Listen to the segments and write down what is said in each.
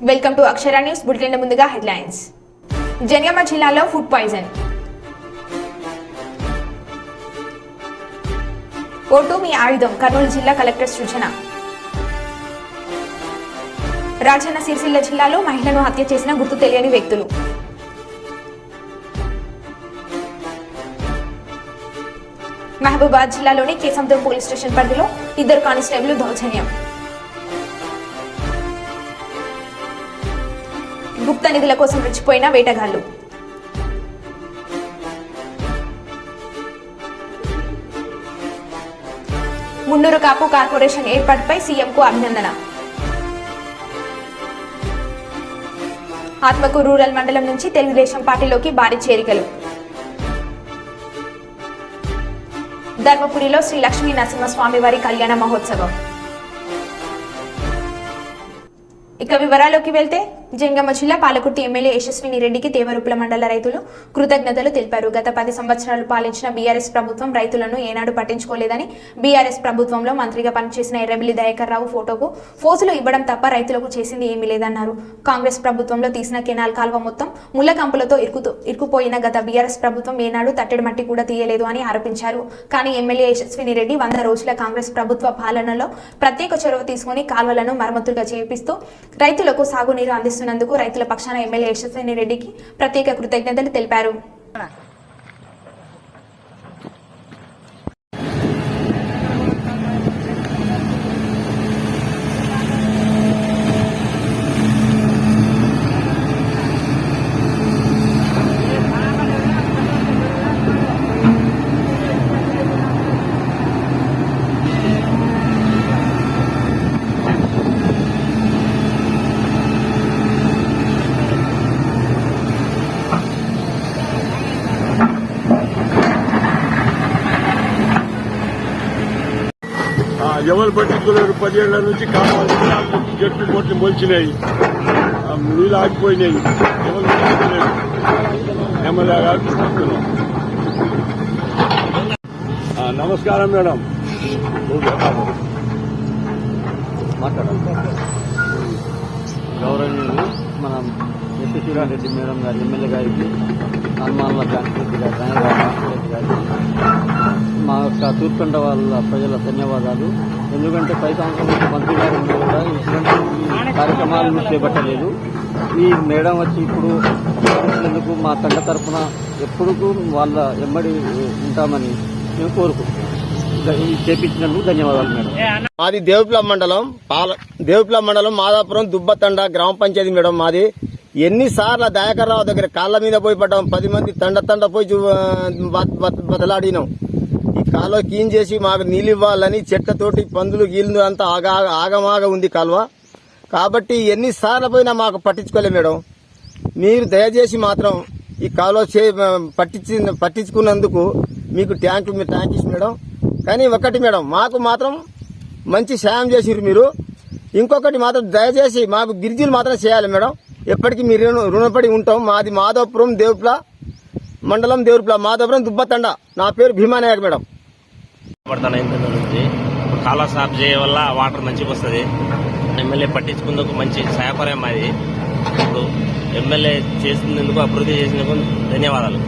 Welcome to Akshara news bulletin. ముందుగా headlines. Janagama జిల్లాలో food poison. Vote మీ ఆయుధం, కర్నూలు జిల్లా కలెక్టర్ సూచన. రాజన్న సిరిసిల్ల జిల్లాలో మహిళను హత్య చేసిన గుర్తు తెలియని వ్యక్తులు. మహబూబాద్ జిల్లాలోని కేశంతో పోలీస్ స్టేషన్ పరిధిలో 2 కానిస్టేబుల్ దౌర్జన్యం. గుప్త నిధుల కోసం రెచ్చిపోయిన వేటగాళ్లు. మున్నూరు కాపు కార్పొరేషన్ ఏర్పాటుపై సీఎంకు అభినందన. ఆత్మకు రూరల్ మండలం నుంచి తెలుగుదేశం పార్టీలోకి భారీ చేరికలు. ధర్మపురిలో శ్రీ లక్ష్మీ నరసింహస్వామి వారి కళ్యాణ మహోత్సవం. ఇక వివరాల్లోకి వెళ్తే జంగమ జిల్లా పాలకుర్తి ఎమ్మెల్యే యశస్విని రెడ్డికి దేవరూపల మండల రైతులు కృతజ్ఞతలు తెలిపారు. గత 10 సంవత్సరాలు పాలించిన బీఆర్ఎస్ ప్రభుత్వం రైతులను ఏనాడు పట్టించుకోలేదని, బీఆర్ఎస్ ప్రభుత్వంలో మంత్రిగా పనిచేసిన ఎర్రబెల్లి దయాకర్ రావు ఫోటోకు ఫోజులు ఇవ్వడం తప్ప రైతులకు చేసింది ఏమీ లేదన్నారు. కాంగ్రెస్ ప్రభుత్వంలో తీసిన కెనాల్ కాల్వ మొత్తం ముళ్ల కంపులతో ఇరుకుపోయిన గత బీఆర్ఎస్ ప్రభుత్వం ఏనాడు తట్టెడు మట్టి కూడా తీయలేదు అని ఆరోపించారు. కానీ ఎమ్మెల్యే యశస్విని రెడ్డి 100 రోజుల కాంగ్రెస్ ప్రభుత్వ పాలనలో ప్రత్యేక చొరవ తీసుకుని కాల్వలను మరమ్మతులుగా చేపిస్తూ రైతులకు సాగునీరు అందిస్తున్నందుకు రైతుల పక్షాన ఎమ్మెల్యే యశస్విని రెడ్డికి ప్రత్యేక కృతజ్ఞతలు తెలిపారు. ఎవరు పట్టించుకున్నారు? 10 ఏళ్ల నుంచి కావాలి జట్టు కొట్టి మొలిచినాయి, నీళ్ళు ఆగిపోయినాయి. ఎవరు పట్టించుకోలేదు. ఎమ్మెల్యే గారికి చూస్తున్నాం. నమస్కారం మేడం. గౌరవనీయులు మన యశస్విని రెడ్డి మేడం గారి ఎమ్మెల్యే గారికి, హనుమాన్ల జానకిరెడ్డి గారి రామరెడ్డి గారికి, మా యొక్క తూర్కొండ వాళ్ళ ప్రజల ధన్యవాదాలు. ఎందుకంటే 10 సంవత్సరాల నుంచి మంత్రి గారు ఉండి కూడా ఇటువంటి కార్యక్రమాలను చేపట్టలేదు. ఈ మేడం వచ్చి ఇప్పుడు ఎందుకు మా తండ తరఫున ఎప్పుడు వాళ్ళ ఎమ్మడి ఉంటామని మేము కోరుకుంటున్నాం. చేపించినందుకు ధన్యవాదాలు మేడం. మాది దేవప్ల మండలం మాదాపురం దుబ్బతండ గ్రామ పంచాయతీ మేడం. మాది ఎన్నిసార్లు దయాకర్ రావు దగ్గర కాళ్ళ మీద పోయి పడ్డాం. 10 మంది తండ పోయి బతలాడినాం. ఈ కాలువ క్లీన్ చేసి మాకు నీళ్ళు ఇవ్వాలని చెట్లతోటి పందులు గీళ్ళు అంతా ఆగమాగా ఉంది కాలువ. కాబట్టి ఎన్నిసార్లు పోయినా మాకు పట్టించుకోలేదు మేడం. మీరు దయచేసి మాత్రం ఈ కాలువ పట్టించుకున్నందుకు మీకు థ్యాంక్స్ మేడం. కానీ ఒకటి మేడం, మాకు మాత్రం మంచి సాయం చేసిరు మీరు. ఇంకొకటి మాత్రం దయచేసి మాకు గిరిజీలు మాత్రం చేయాలి మేడం. ఎప్పటికీ మీరు రుణపడి ఉంటాం. మాది మాధవపురం దేవప్ల మండలం, మాధవపురం దుబ్బతండ. నా పేరు భీమానాయక్ మేడం. కాలువ సాఫ్ చేయడం వల్ల వాటర్ మంచిగా వస్తుంది. ఎమ్మెల్యే పట్టించుకున్నందుకు మంచి సహాయపరం మాది. ఇప్పుడు ఎమ్మెల్యే చేసినందుకు, అభివృద్ధి చేసినందుకు ధన్యవాదాలు.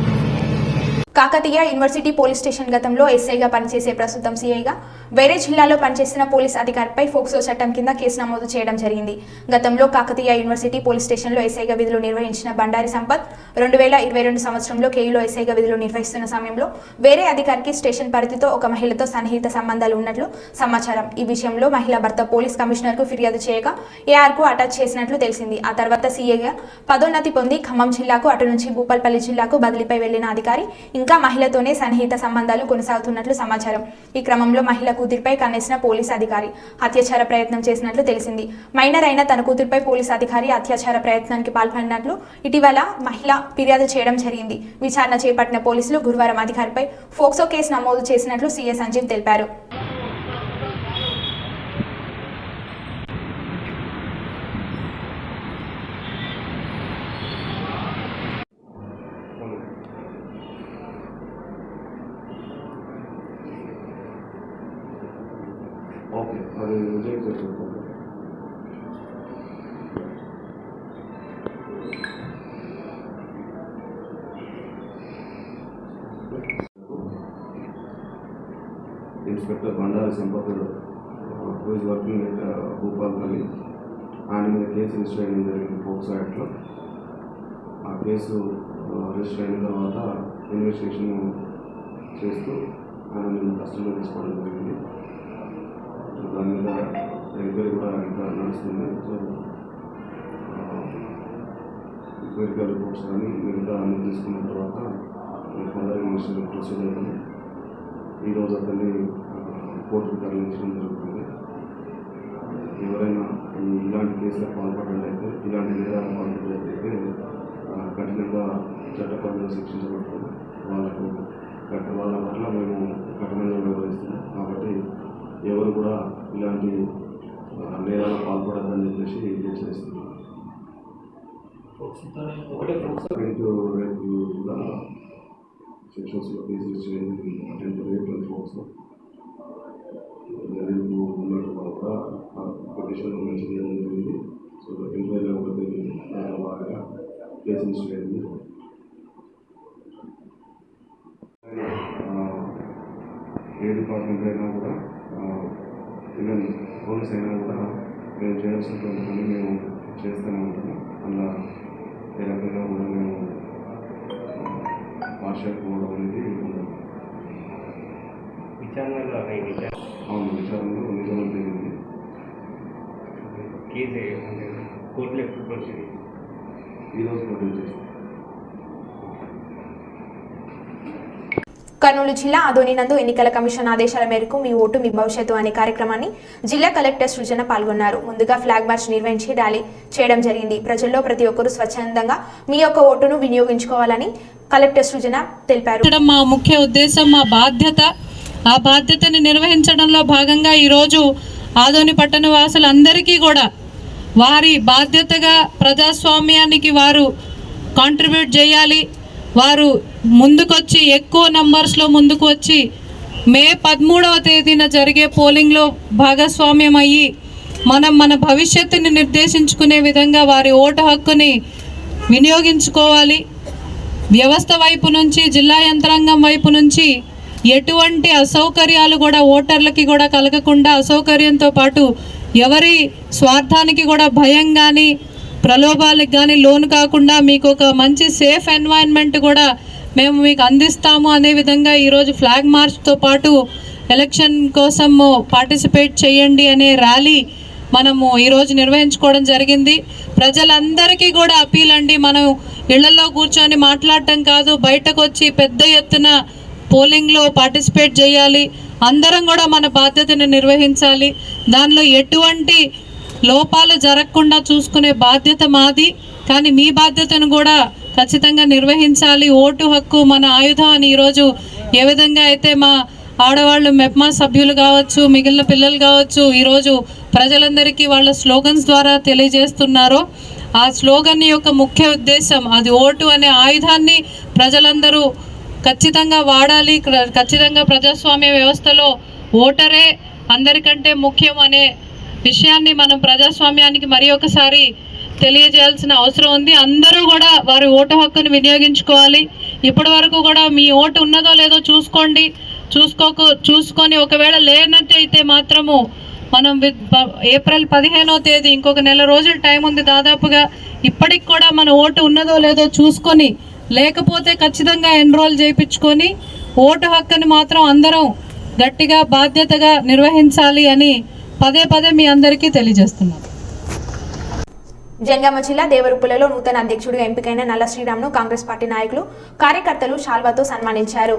కాకతీయ యూనివర్సిటీ పోలీస్ స్టేషన్ గతంలో ఎస్ఐగా పనిచేసే ప్రస్తుతం సీఐగా వేరే జిల్లాలో పనిచేసిన పోలీస్ అధికారిపై ఫోక్సో చట్టం కింద కేసు నమోదు చేయడం జరిగింది. గతంలో కాకతీయ యూనివర్సిటీ పోలీస్ స్టేషన్లో ఎస్ఐగా విధులు నిర్వహించిన బండారి సంపత్ 2022 సంవత్సరంలో కేయులో ఎస్ఐగా విధులు నిర్వహిస్తున్న సమయంలో వేరే అధికారికి స్టేషన్ పరిధితో ఒక మహిళతో సన్నిహిత సంబంధాలు ఉన్నట్లు సమాచారం. ఈ విషయంలో మహిళా భర్త పోలీస్ కమిషనర్ కు ఫిర్యాదు చేయగా ఏఆర్కు అటాచ్ చేసినట్లు తెలిసింది. ఆ తర్వాత సీఐగా పదోన్నతి పొంది ఖమ్మం జిల్లాకు, అటు నుంచి భూపాల్పల్లి జిల్లాకు బదిలీపై వెళ్లిన అధికారి ఇంకా మహిళతోనే సన్నిహిత సంబంధాలు కొనసాగుతున్నట్లు సమాచారం. ఈ క్రమంలో మహిళ కూతురిపై కన్నేసిన పోలీస్ అధికారి అత్యాచార ప్రయత్నం చేసినట్లు తెలిసింది. మైనర్ అయిన తన కూతురిపై పోలీస్ అధికారి అత్యాచార ప్రయత్నానికి పాల్పడినట్లు ఇటీవల మహిళ ఫిర్యాదు చేయడం జరిగింది. విచారణ చేపట్టిన పోలీసులు గురువారం అధికారిపై ఫోక్సో కేసు నమోదు చేసినట్లు సీఏ సంజీవ్ తెలిపారు. ఓకే, అది రిజెక్ట్ చేసుకుంటాం. Inspector Bandari Sampath who is working at Bhupalpalli ఆయన మీద కేసు రిజిస్టర్ చేయడం జరిగింది పోక్సో యాక్ట్లో. ఆ కేసు రిజిస్టర్ అయిన తర్వాత ఇన్వెస్టిగేషన్ చేస్తూ ఆయన కస్టడీలో తీసుకోవడం జరిగింది. దాని మీద ఎంక్వైరీ కూడా ఇంకా నడుస్తుంది. సో మెడికల్ రిపోర్ట్స్ కానీ మిగతా అన్ని తీసుకున్న తర్వాత ఫర్దర్ ఇన్వెస్టిగేషన్ ప్రొసీడ్ అయ్యింది. ఈరోజు అతన్ని కోర్టుకు తరలించడం జరుగుతుంది. ఎవరైనా ఇలాంటి కేసులకు పాల్పడినట్లయితే, ఇలాంటి నేరాలకు పాల్పడినట్లయితే కఠినంగా చట్టపరంగా శిక్షించబడుతుంది. వాళ్ళ పట్ల మేము కఠినంగా వ్యవహరిస్తున్నాం. కాబట్టి ఎవరు కూడా ఇలాంటి నేరాలకు పాల్పడద్దని చెప్పేసి హెచ్చరిస్తున్నాం. కూడా సెక్షన్స్లో కేసులు చేయండి. అటెంప్ట్ రేప్ అండ్ ఫోర్స్లో కూడా కొటేషన్ మంచి చేయడం జరిగింది. సో ఎంక్వైరీ ఒకటి బాగా కేసులు చేయండి. ఏ డిపార్ట్మెంట్ అయినా కూడా ఈవెన్ పోలీస్ అయినా కూడా మేము చేయాల్సినటువంటి పని మేము చేస్తూనే ఉంటున్నాం. అలా ఏ రకంగా కూడా మేము పార్షల్ పోవడం అనేది అవును, విచారణలో నిజం జరిగింది. కోర్టులో ఎప్పుడు ప్రొసీడ్ ఈరోజు ప్రొడ్యూస్ చేస్తాం. కర్నూలు జిల్లా ఆదోని నందు ఎన్నికల కమిషన్ ఆదేశాల మేరకు మీ ఓటు మీ భవిష్యత్తు అనే కార్యక్రమాన్ని జిల్లా కలెక్టర్ సృజన పాల్గొన్నారు. ముందుగా ఫ్లాగ్ మార్చ్ నిర్వహించి ర్యాలీ చేయడం జరిగింది. ప్రజల్లో ప్రతి ఒక్కరూ స్వచ్ఛందంగా మీ యొక్క ఓటును వినియోగించుకోవాలని కలెక్టర్ సృజన తెలిపారు. మా ముఖ్య ఉద్దేశం, మా బాధ్యత. ఆ బాధ్యతని నిర్వహించడంలో భాగంగా ఈరోజు ఆదోని పట్టణ వాసులందరికీ కూడా వారి బాధ్యతగా ప్రజాస్వామ్యానికి వారు కాంట్రిబ్యూట్ చేయాలి. వారు ముందుకొచ్చి ఎక్కువ నంబర్స్లో ముందుకు వచ్చి మే 13వ తేదీన జరిగే పోలింగ్లో భాగస్వామ్యం అయ్యి మన భవిష్యత్తుని నిర్దేశించుకునే విధంగా వారి ఓటు హక్కుని వినియోగించుకోవాలి. వ్యవస్థ వైపు నుంచి, జిల్లా యంత్రాంగం వైపు నుంచి ఎటువంటి అసౌకర్యాలు కూడా ఓటర్లకి కూడా కలగకుండా, అసౌకర్యంతో పాటు ఎవరి స్వార్థానికి కూడా భయం కానీ ప్రలోభాలకు కానీ లోను కాకుండా మీకు ఒక మంచి సేఫ్ ఎన్వైరన్మెంట్ కూడా మేము మీకు అందిస్తాము అనే విధంగా ఈరోజు ఫ్లాగ్ మార్చ్తో పాటు ఎలక్షన్ కోసము పార్టిసిపేట్ చేయండి అనే ర్యాలీ మనము ఈరోజు నిర్వహించుకోవడం జరిగింది. ప్రజలందరికీ కూడా అపీల్ అండి, మనం ఇళ్లలో కూర్చొని మాట్లాడటం కాదు, బయటకు వచ్చి పెద్ద ఎత్తున పోలింగ్లో పార్టిసిపేట్ చేయాలి. అందరం కూడా మన బాధ్యతను నిర్వహించాలి. దానిలో ఎటువంటి లోపాలు జరగకుండా చూసుకునే బాధ్యత మాది. కానీ మీ బాధ్యతను కూడా ఖచ్చితంగా నిర్వహించాలి. ఓటు హక్కు మన ఆయుధం అని ఈరోజు ఏ విధంగా అయితే మా ఆడవాళ్ళు, మెప్మా సభ్యులు కావచ్చు, మిగిలిన పిల్లలు కావచ్చు, ఈరోజు ప్రజలందరికీ వాళ్ళ స్లోగన్స్ ద్వారా తెలియజేస్తున్నారో, ఆ స్లోగన్ యొక్క ముఖ్య ఉద్దేశం అది ఓటు అనే ఆయుధాన్ని ప్రజలందరూ ఖచ్చితంగా వాడాలి. ఖచ్చితంగా ప్రజాస్వామ్య వ్యవస్థలో ఓటరే అందరికంటే ముఖ్యం అనే విషయాన్ని మనం ప్రజాస్వామ్యానికి మరి ఒకసారి తెలియజేయాల్సిన అవసరం ఉంది. అందరూ కూడా వారి ఓటు హక్కును వినియోగించుకోవాలి. ఇప్పటి వరకు కూడా మీ ఓటు ఉన్నదో లేదో చూసుకోండి. చూసుకొని ఒకవేళ లేనట్టయితే మాత్రము మనం ఏప్రిల్ 15వ తేదీ, ఇంకొక నెల రోజులు టైం ఉంది దాదాపుగా. ఇప్పటికి కూడా మన ఓటు ఉన్నదో లేదో చూసుకొని, లేకపోతే ఖచ్చితంగా ఎన్రోల్ చేయించుకొని ఓటు హక్కుని మాత్రం అందరం గట్టిగా బాధ్యతగా నిర్వహించాలి అని పదే పదే మీ అందరికీ తెలియజేస్తున్నాం. జంగామ జిల్లా దేవరుప్పులలో నూతన అధ్యక్షుడిగా ఎంపికైన నల్ల శ్రీరామ్ను కాంగ్రెస్ పార్టీ నాయకులు, కార్యకర్తలు శాల్వాతో సన్మానించారు.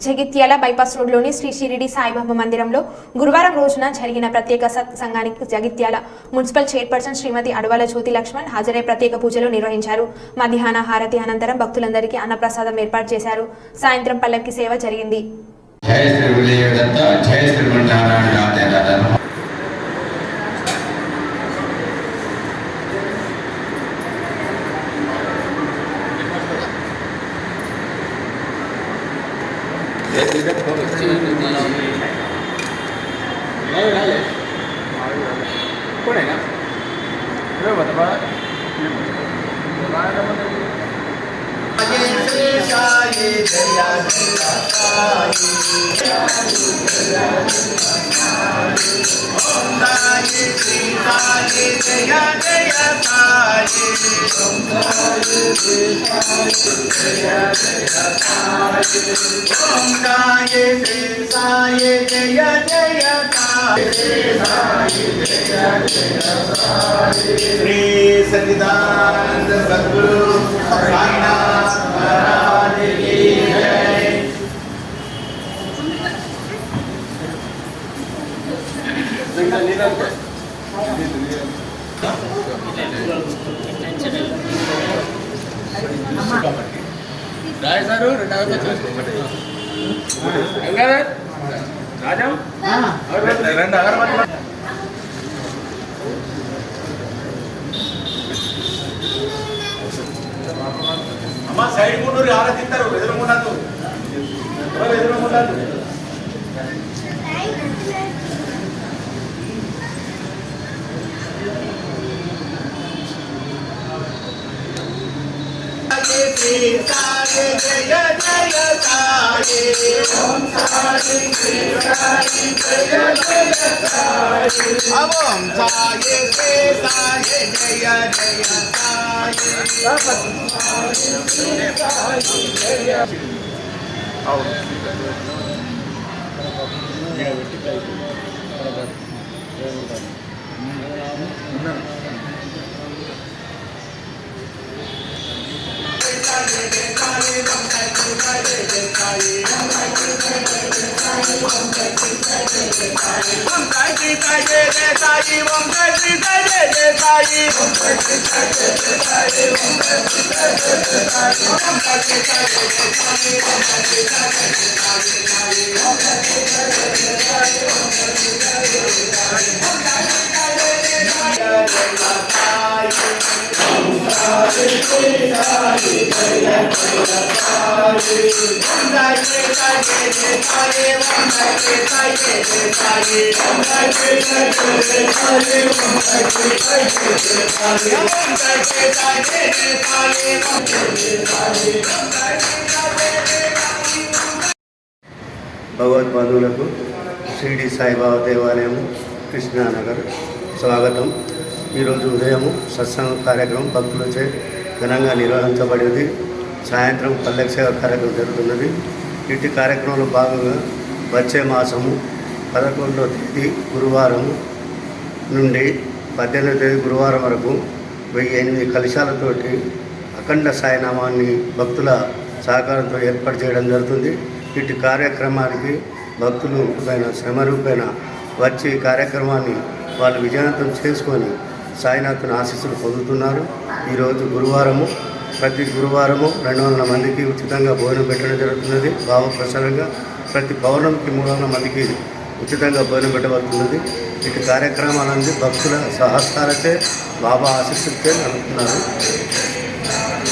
జగిత్యాల బైపాస్ రోడ్లోని శ్రీ షిరిడి సాయిబాబా మందిరంలో గురువారం రోజున జరిగిన ప్రత్యేక సత్సంగానికి జగిత్యాల మున్సిపల్ చైర్పర్సన్ శ్రీమతి అడవాల జ్యోతి లక్ష్మణ్ హాజరై ప్రత్యేక పూజలు నిర్వహించారు. మధ్యాహ్న హారతి అనంతరం భక్తులందరికీ అన్నప్రసాదం ఏర్పాటు చేశారు. సాయంత్రం పల్లకి సేవ జరిగింది. श्री सच्चिदानंद सद्गुरु साईनाथ महाराज की जय। అమ్మ సైడ్ ముందు ఆలోచిస్తారు ఎదురుకుండదు जय जय साई ओम साई श्री साई जय जय साई ओम साई श्री साई जय जय साई భగవద్బంధువులకు షిరిడి సాయిబాబా దేవాలయం కృష్ణానగర్ స్వాగతం. ఈరోజు ఉదయం సత్సంగ కార్యక్రమం భక్తులచే ఘనంగా నిర్వహించబడింది. సాయంత్రం పల్లె సేవ కార్యక్రమం జరుగుతున్నది. ఇటు కార్యక్రమంలో భాగంగా వచ్చే మాసము 11వ తేదీ గురువారం నుండి 18వ తేదీ గురువారం వరకు 1008 కలశాలతోటి అఖండ సాయినామాన్ని భక్తుల సహకారంతో ఏర్పాటు చేయడం జరుగుతుంది. ఇటు కార్యక్రమానికి భక్తులు శ్రమ రూపేణ వచ్చి కార్యక్రమాన్ని వాళ్ళు విజయవంతం చేసుకొని సాయినాథుని ఆశీస్సులు పొందుతున్నారు. ఈరోజు గురువారము, ప్రతి గురువారము 200 మందికి ఉచితంగా భోజనం పెట్టడం జరుగుతున్నది. భావప్రసారంగా ప్రతి పౌర్ణమికి 300 మందికి ఉచితంగా భోజనం పెట్టబడుతున్నది. ఇటు కార్యక్రమాలన్నీ భక్తుల సహస్రాలచే బాబా ఆశీస్సులతో నడుపుతున్నారు.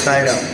సాయిరామ్.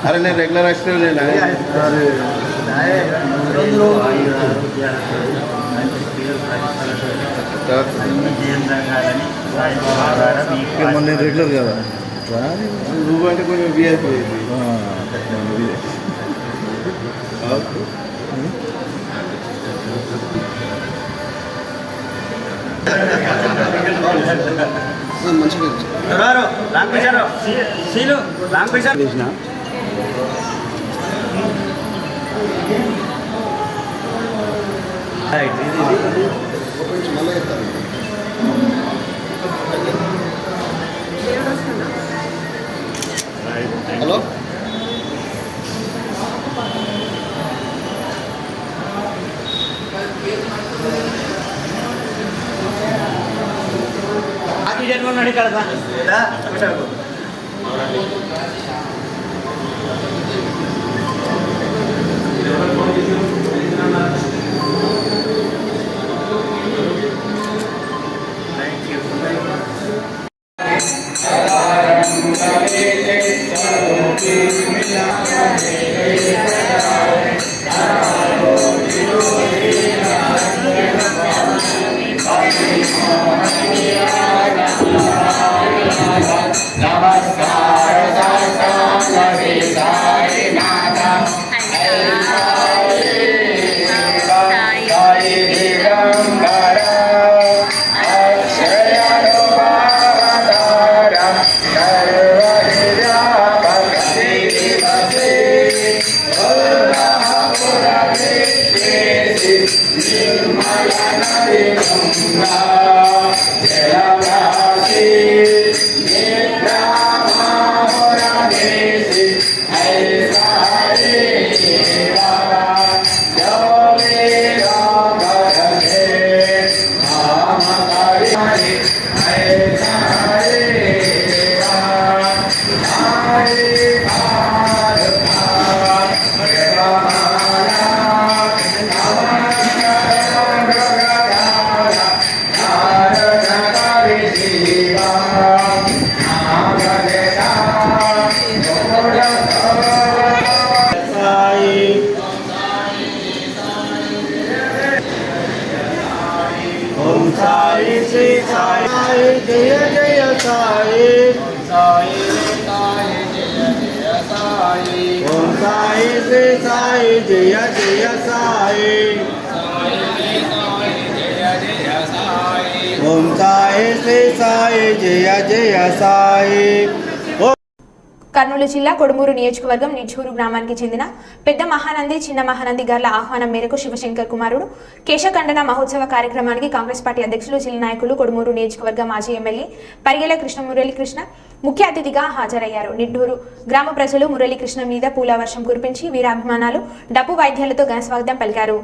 అరే నేను రెగ్యులర్ యాక్సిడెంట్ నేను రెగ్యులర్ కదా నువ్వు అంటే కొంచెం విఐపి మంచిగా హలో కర్నూలు జిల్లా కొడుమూరు నియోజకవర్గం నిచ్చూరు గ్రామానికి చెందిన పెద్ద మహానంది చిన్న మహానంది గార్ల ఆహ్వానం మేరకు శివశంకర్ కుమారుడు కేశఖండన మహోత్సవ కార్యక్రమానికి కాంగ్రెస్ పార్టీ అధ్యక్షులు జిల్లా నాయకులు కొడుమూరు నియోజకవర్గ మాజీ ఎమ్మెల్యే పరిగెల కృష్ణ మురళీకృష్ణ ముఖ్య అతిథిగా హాజరయ్యారు. నిట్టూరు గ్రామ ప్రజలు మురళీకృష్ణ మీద పూల వర్షం కురిపించి వీరాభిమానాలు డప్పు వాయిద్యాలతో ఘన స్వాగతం పలికారు.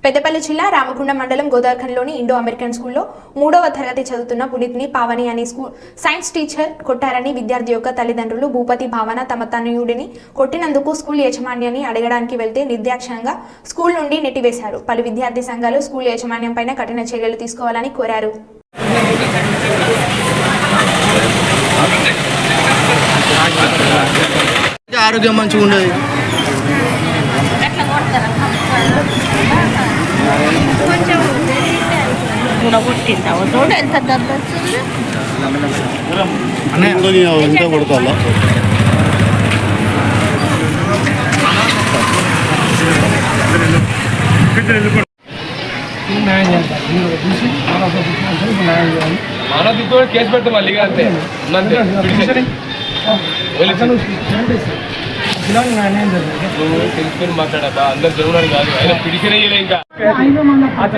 పెద్దపల్లి జిల్లా రామగుండం మండలం గోదావరిఖండ్లోని ఇండో అమెరికన్ స్కూల్లో 3వ తరగతి చదువుతున్న పునీత్ని పావని అనే స్కూల్ సైన్స్ టీచర్ కొట్టారని విద్యార్థి యొక్క తల్లిదండ్రులు భూపతి భావన తమ తనయుడిని కొట్టినందుకు స్కూల్ యాజమాన్యాన్ని అడగడానికి వెళ్తే నిర్దాక్షిణ్యంగా స్కూల్ నుండి నెట్టివేశారు. పలు విద్యార్థి సంఘాలు స్కూల్ యాజమాన్యం పైన కఠిన చర్యలు తీసుకోవాలని కోరారు. ఆరోగ్యం మంచిగా ఉండదు. ఎంత కొడతాలో మన దిక్కు కేసు పెడతాం మళ్ళీ అంతే తెలుసుకొని మాట్లాడబ్బా అందరు జరుగునని కాదు ఆయన పిడిచిన ఇంకా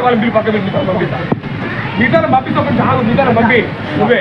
వాళ్ళ మీరు పక్క పంపిస్తా మిగతా పంపిస్తా చాలు మిగతా పంపి నువ్వే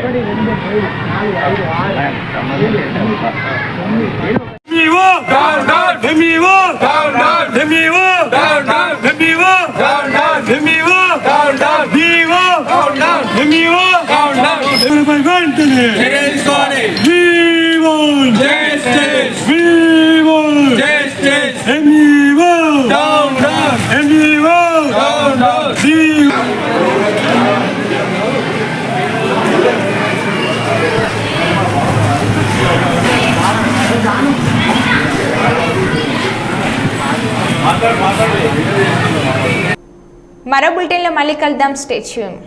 మరో బులెటిన్లో మళ్ళీ కలుద్దాం. Stay tune.